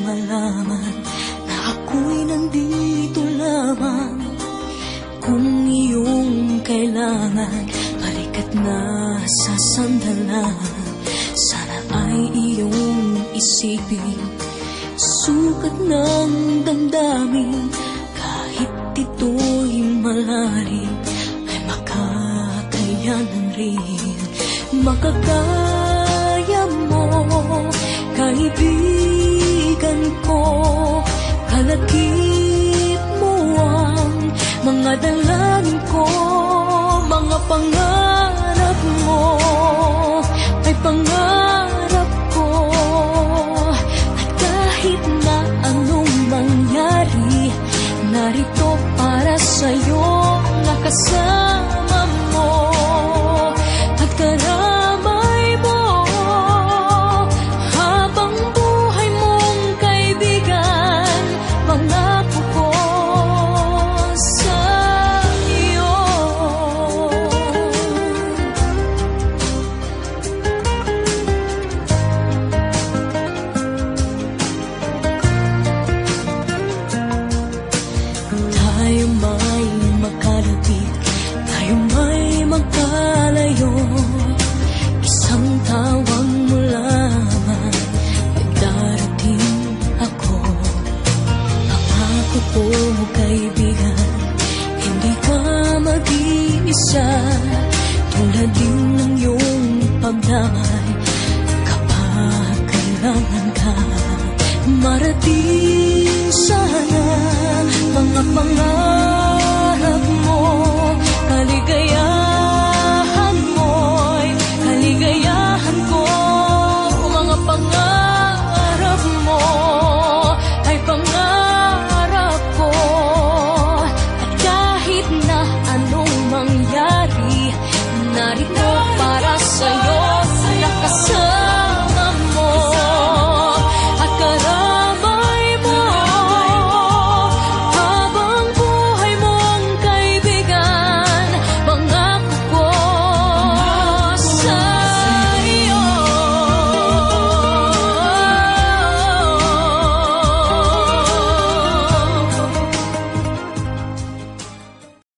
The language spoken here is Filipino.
malaman na ako'y nandito lamang. Kung iyong kailangan, balikat na sa sandalan. Sana ay iyong isipin, sukat ng damdamin. Kahit ito'y malalim, ay makakayanan rin. Makakaya mo, kaibigan ko. Kalakip mo ang mga dalangin ko. Mga pangarap mo ay pangarap ko. At kahit na anong mangyari, narito para sa'yo, nakasama mo at karamay mo. Habang buhay mong kaibigan, pangako ko sa'yo. Tayo may makalapit, tayo may magkalayo. Isang tawag mo lamang, ay darating ako. Pangako ko, kaibigan, hindi ka mag-iisa. Tulad din ng iyong pagdamay kapag kailangan ka. Marating sana mga pangarap mo, kaligayahan